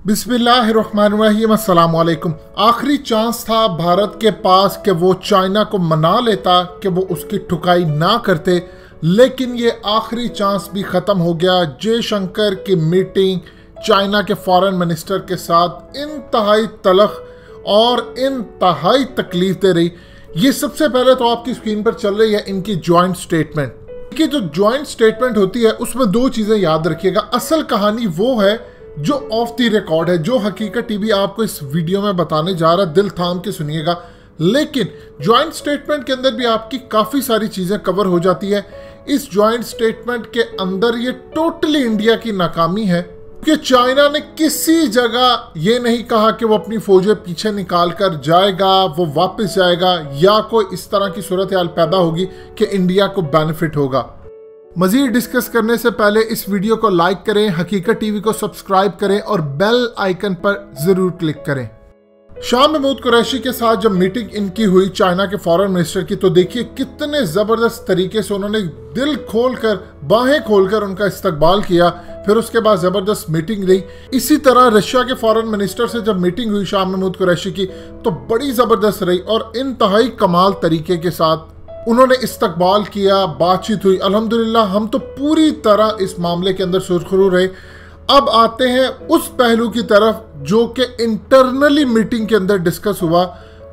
बिस्मिल्लाहिर्रहमानिर्रहीम, अस्सलाम वालेकुम। आखिरी चांस था भारत के पास कि वो चाइना को मना लेता, कि वो उसकी ठुकाई ना करते, लेकिन ये आखिरी चांस भी ख़त्म हो गया। जयशंकर की मीटिंग चाइना के फॉरेन मिनिस्टर के साथ इंतहाई तलख और इंतहाई तकलीफ दे रही। ये सबसे पहले तो आपकी स्क्रीन पर चल रही है इनकी जॉइंट स्टेटमेंट। कि जो जॉइंट स्टेटमेंट होती है उसमें दो चीज़ें याद रखिएगा। असल कहानी वो है जो ऑफ द रिकॉर्ड है, जो हकीकत टीवी आपको इस वीडियो में बताने जा रहा है, दिल थाम के सुनिएगा। लेकिन जॉइंट स्टेटमेंट के अंदर भी आपकी काफ़ी सारी चीज़ें कवर हो जाती है। इस जॉइंट स्टेटमेंट के अंदर ये टोटली इंडिया की नाकामी है कि चाइना ने किसी जगह ये नहीं कहा कि वो अपनी फौजें पीछे निकाल कर जाएगा, वो वापस जाएगा, या कोई इस तरह की सूरत हाल पैदा होगी कि इंडिया को बेनिफिट होगा। मज़ीद डिस्कस करने से पहले इस वीडियो को लाइक करें, हकीकत टीवी को सब्सक्राइब करें और बेल आइकन पर ज़रूर क्लिक करें। शाह महमूद कुरैशी के साथ जब मीटिंग इनकी हुई चाइना के फॉरेन मिनिस्टर की, तो देखिए कितने ज़बरदस्त तरीके से उन्होंने दिल खोलकर, बाहें खोलकर उनका इस्तकबाल किया। फिर उसके बाद ज़बरदस्त मीटिंग रही। इसी तरह रशिया के फॉरेन मिनिस्टर से जब मीटिंग हुई शाह महमूद कुरैशी की, तो बड़ी ज़बरदस्त रही और इंतहाई कमाल तरीके के साथ उन्होंने इस्तकबाल किया, बातचीत हुई। अल्हम्दुलिल्लाह हम तो पूरी तरह इस मामले के अंदर सुरखरू रहे। अब आते हैं उस पहलू की तरफ जो कि इंटरनली मीटिंग के अंदर डिस्कस हुआ,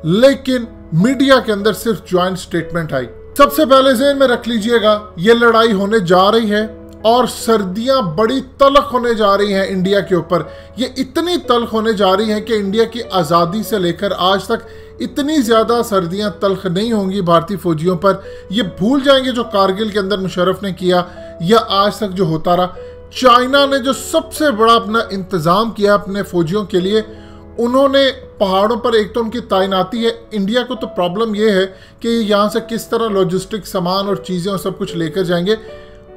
लेकिन मीडिया के अंदर सिर्फ जॉइंट स्टेटमेंट आई। सबसे पहले ज़हन में रख लीजिएगा, ये लड़ाई होने जा रही है और सर्दियां बड़ी तल्ख होने जा रही हैं इंडिया के ऊपर। ये इतनी तल्ख होने जा रही हैं कि इंडिया की आज़ादी से लेकर आज तक इतनी ज़्यादा सर्दियां तल्ख नहीं होंगी भारतीय फौजियों पर। ये भूल जाएंगे जो कारगिल के अंदर मुशर्रफ ने किया या आज तक जो होता रहा। चाइना ने जो सबसे बड़ा अपना इंतज़ाम किया अपने फौजियों के लिए, उन्होंने पहाड़ों पर एक तो उनकी तैनाती है। इंडिया को तो प्रॉब्लम ये है कि यहाँ से किस तरह लॉजिस्टिक सामान और चीज़ें और सब कुछ लेकर जाएंगे।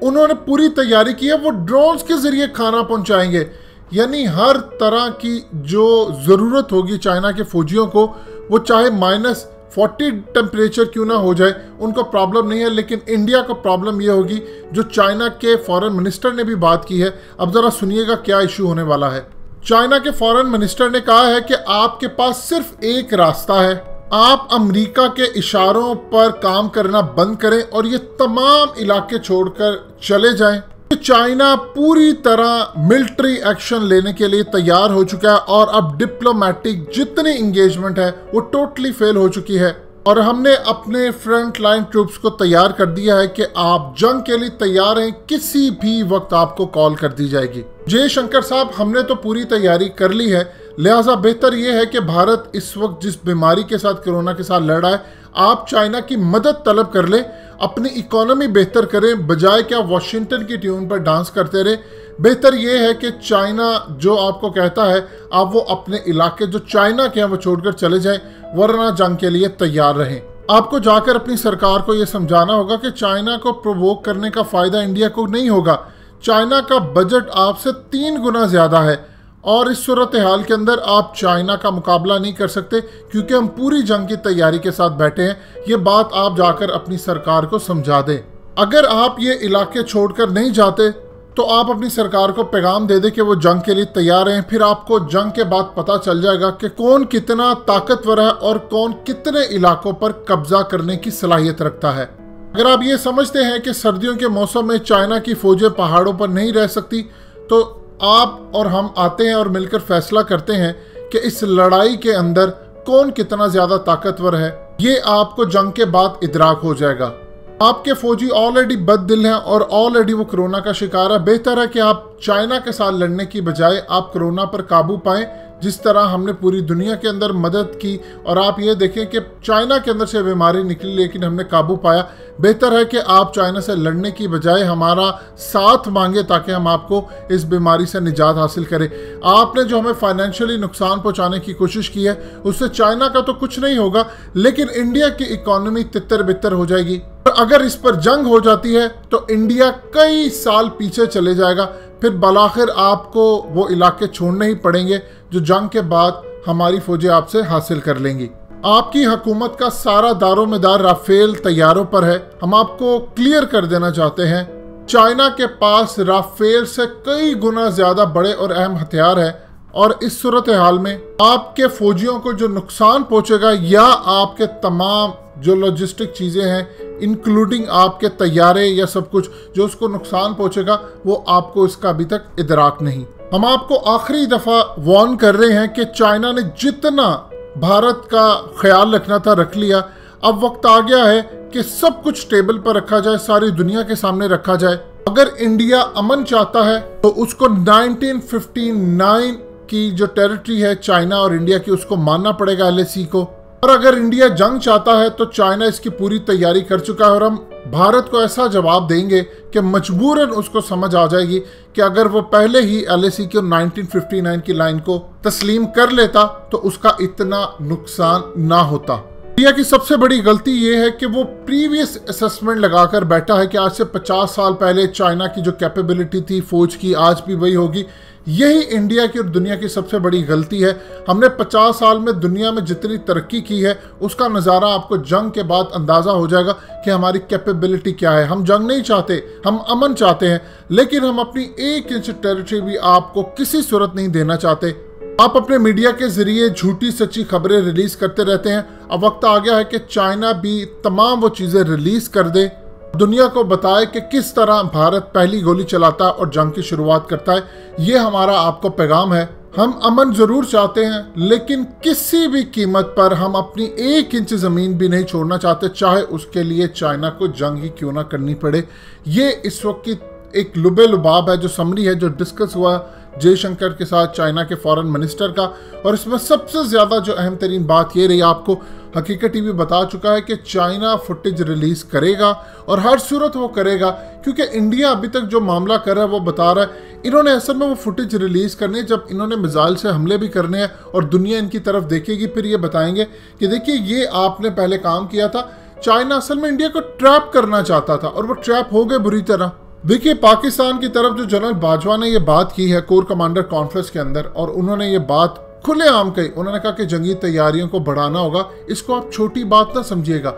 उन्होंने पूरी तैयारी की है, वो ड्रोन्स के ज़रिए खाना पहुँचाएंगे। यानी हर तरह की जो ज़रूरत होगी चाइना के फौजियों को, वो चाहे -40 टेम्परेचर क्यों ना हो जाए, उनको प्रॉब्लम नहीं है। लेकिन इंडिया को प्रॉब्लम ये होगी, जो चाइना के फॉरेन मिनिस्टर ने भी बात की है। अब ज़रा सुनिएगा क्या इशू होने वाला है। चाइना के फॉरेन मिनिस्टर ने कहा है कि आपके पास सिर्फ एक रास्ता है, आप अमेरिका के इशारों पर काम करना बंद करें और ये तमाम इलाके छोड़कर चले जाएं। चाइना पूरी तरह मिलिट्री एक्शन लेने के लिए तैयार हो चुका है और अब डिप्लोमेटिक जितनी इंगेजमेंट है वो टोटली फेल हो चुकी है। और हमने अपने फ्रंट लाइन ट्रूप्स को तैयार कर दिया है कि आप जंग के लिए तैयार हैं, किसी भी वक्त आपको कॉल कर दी जाएगी। जयशंकर साहब, हमने तो पूरी तैयारी कर ली है, लिहाजा बेहतर यह है कि भारत इस वक्त जिस बीमारी के साथ, कोरोना के साथ लड़ रहा है, आप चाइना की मदद तलब कर लें, अपनी इकोनॉमी बेहतर करें, बजाय क्या वाशिंगटन की ट्यून पर डांस करते रहे। बेहतर यह है कि चाइना जो आपको कहता है, आप वो अपने इलाके जो चाइना के हैं वो छोड़कर चले जाएं, वरना जंग के लिए तैयार रहें। आपको जाकर अपनी सरकार को यह समझाना होगा कि चाइना को प्रोवोक करने का फ़ायदा इंडिया को नहीं होगा। चाइना का बजट आपसे 3 गुना ज़्यादा है और इस सूरत हाल के अंदर आप चाइना का मुकाबला नहीं कर सकते, क्योंकि हम पूरी जंग की तैयारी के साथ बैठे हैं। ये बात आप जाकर अपनी सरकार को समझा दें। अगर आप ये इलाके छोड़कर नहीं जाते तो आप अपनी सरकार को पैगाम दे दें कि वो जंग के लिए तैयार हैं। फिर आपको जंग के बाद पता चल जाएगा कि कौन कितना ताकतवर है और कौन कितने इलाकों पर कब्जा करने की सलाहियत रखता है। अगर आप ये समझते हैं कि सर्दियों के मौसम में चाइना की फौजें पहाड़ों पर नहीं रह सकती, तो आप और हम आते हैं और मिलकर फैसला करते हैं कि इस लड़ाई के अंदर कौन कितना ज़्यादा ताकतवर है। ये आपको जंग के बाद इदराक हो जाएगा। आपके फौजी ऑलरेडी बददिल हैं और ऑलरेडी वो कोरोना का शिकार है। बेहतर है कि आप चाइना के साथ लड़ने की बजाय आप कोरोना पर काबू पाएं, जिस तरह हमने पूरी दुनिया के अंदर मदद की। और आप ये देखें कि चाइना के अंदर से बीमारी निकली लेकिन हमने काबू पाया। बेहतर है कि आप चाइना से लड़ने की बजाय हमारा साथ मांगे ताकि हम आपको इस बीमारी से निजात हासिल करें। आपने जो हमें फाइनेंशियली नुकसान पहुंचाने की कोशिश की है, उससे चाइना का तो कुछ नहीं होगा, लेकिन इंडिया की इकॉनमी तितर बितर हो जाएगी। अगर इस पर जंग हो जाती है तो इंडिया कई साल पीछे चले जाएगा। फिर बलाखिर आपको वो इलाके छोड़ने ही पड़ेंगे जो जंग के बाद हमारी फौजें आपसे हासिल कर लेंगी। आपकी हुकूमत का सारा दारोमदार राफेल तैयारों पर है। हम आपको क्लियर कर देना चाहते हैं, चाइना के पास राफेल से कई गुना ज्यादा बड़े और अहम हथियार है। और इस सूरत हाल में आपके फौजियों को जो नुकसान पहुंचेगा या आपके तमाम जो लॉजिस्टिक चीज़ें हैं इंक्लूडिंग आपके तैयारे या सब कुछ जो उसको नुकसान पहुंचेगा वो आपको इसका अभी तक इदराक नहीं। हम आपको आखिरी दफ़ा वार्न कर रहे हैं कि चाइना ने जितना भारत का ख्याल रखना था रख लिया। अब वक्त आ गया है कि सब कुछ टेबल पर रखा जाए, सारी दुनिया के सामने रखा जाए। अगर इंडिया अमन चाहता है तो उसको 1959 की जो टेरिटरी है चाइना और इंडिया की उसको मानना पड़ेगा LAC को। और अगर इंडिया जंग चाहता है तो चाइना इसकी पूरी तैयारी कर चुका है और हम भारत को ऐसा जवाब देंगे कि मजबूरन उसको समझ आ जाएगी कि अगर वो पहले ही LAC की 1959 की लाइन को तस्लीम कर लेता तो उसका इतना नुकसान ना होता। इंडिया की सबसे बड़ी गलती ये है कि वो प्रीवियस असेसमेंट लगाकर बैठा है कि आज से 50 साल पहले चाइना की जो कैपेबिलिटी थी फौज की आज भी वही होगी। यही इंडिया की और दुनिया की सबसे बड़ी गलती है। हमने 50 साल में दुनिया में जितनी तरक्की की है उसका नज़ारा आपको जंग के बाद अंदाज़ा हो जाएगा कि हमारी कैपेबिलिटी क्या है। हम जंग नहीं चाहते, हम अमन चाहते हैं, लेकिन हम अपनी 1 इंच टेरिटरी भी आपको किसी सूरत नहीं देना चाहते। आप अपने मीडिया के जरिए झूठी सच्ची खबरें रिलीज करते रहते हैं। अब वक्त आ गया है कि चाइना भी तमाम वो चीज़ें रिलीज कर दे, दुनिया को बताए कि किस तरह भारत पहली गोली चलाता है और जंग की शुरुआत करता है। ये हमारा आपको पैगाम है। हम अमन जरूर चाहते हैं लेकिन किसी भी कीमत पर हम अपनी 1 इंच ज़मीन भी नहीं छोड़ना चाहते, चाहे उसके लिए चाइना को जंग ही क्यों ना करनी पड़े। ये इस वक्त की एक लुबे लुबाब है जो समरी है जो डिस्कस हुआ जयशंकर के साथ चाइना के फॉरेन मिनिस्टर का। और इसमें सबसे ज़्यादा जो अहम तरीन बात ये रही, आपको हकीकत टीवी बता चुका है कि चाइना फुटेज रिलीज़ करेगा और हर सूरत वो करेगा, क्योंकि इंडिया अभी तक जो मामला कर रहा है वो बता रहा है इन्होंने असल में वो फुटेज रिलीज़ करनी है जब इन्होंने मिसाइल से हमले भी करने हैं और दुनिया इनकी तरफ देखेगी। फिर ये बताएंगे कि देखिए ये आपने पहले काम किया था। चाइना असल में इंडिया को ट्रैप करना चाहता था और वो ट्रैप हो गए बुरी तरह। देखिए पाकिस्तान की तरफ जो जनरल बाजवा ने ये बात की है कोर कमांडर कॉन्फ्रेंस के अंदर और उन्होंने ये बात खुलेआम कही। उन्होंने कहा कि जंगी तैयारियों को बढ़ाना होगा। इसको आप छोटी बात ना समझिएगा।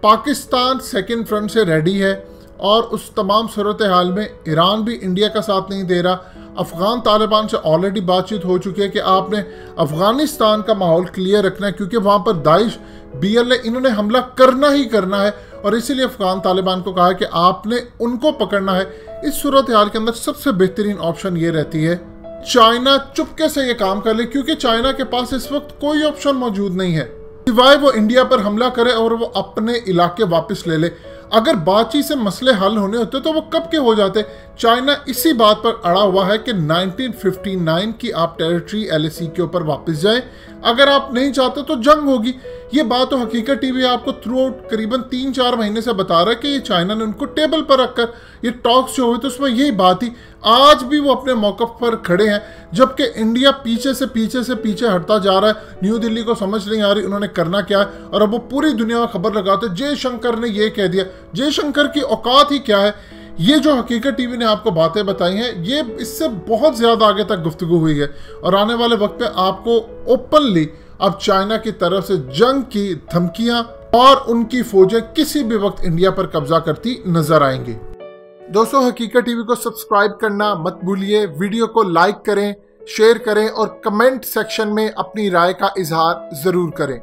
पाकिस्तान सेकंड फ्रंट से रेडी है और उस तमाम सूरत हाल में ईरान भी इंडिया का साथ नहीं दे रहा। अफगान तालिबान से ऑलरेडी बातचीत हो चुकी है कि आपने अफगानिस्तान का माहौल क्लियर रखना है क्योंकि वहाँ पर दाइश BLA इन्होंने हमला करना ही करना है और इसीलिए अफगान तालिबान को कहा है कि आपने उनको पकड़ना है। इस सूरत हाल के अंदर सबसे बेहतरीन ऑप्शन ये रहती है चाइना चुपके से ये काम कर ले, क्योंकि चाइना के पास इस वक्त कोई ऑप्शन मौजूद नहीं है सिवाय वो इंडिया पर हमला करे और वो अपने इलाके वापस ले ले। अगर बातचीत से मसले हल होने होते तो वो कब के हो जाते। चाइना इसी बात पर अड़ा हुआ है कि 1959 की आप टेरिटरी LAC के ऊपर वापस जाएं। अगर आप नहीं चाहते तो जंग होगी। ये बात तो हकीकत टीवी आपको थ्रू आउट करीबन 3-4 महीने से बता रहा है कि ये चाइना ने उनको टेबल पर रखकर ये टॉक्स जो हुए तो उसमें यही बात थी। आज भी वो अपने मौक़िफ़ पर खड़े हैं जबकि इंडिया पीछे से पीछे हटता जा रहा है। न्यू दिल्ली को समझ नहीं आ रही उन्होंने करना क्या है और अब वो पूरी दुनिया में खबर लगाते जयशंकर ने ये कह दिया। जयशंकर की औकात ही क्या है। ये जो हकीकत टीवी ने आपको बातें बताई हैं ये इससे बहुत ज़्यादा आगे तक गुफ्तगू हुई है और आने वाले वक्त में आपको ओपनली अब चाइना की तरफ से जंग की धमकियां और उनकी फौजें किसी भी वक्त इंडिया पर कब्जा करती नजर आएंगी। दोस्तों हकीकत टीवी को सब्सक्राइब करना मत भूलिए, वीडियो को लाइक करें, शेयर करें और कमेंट सेक्शन में अपनी राय का इजहार जरूर करें।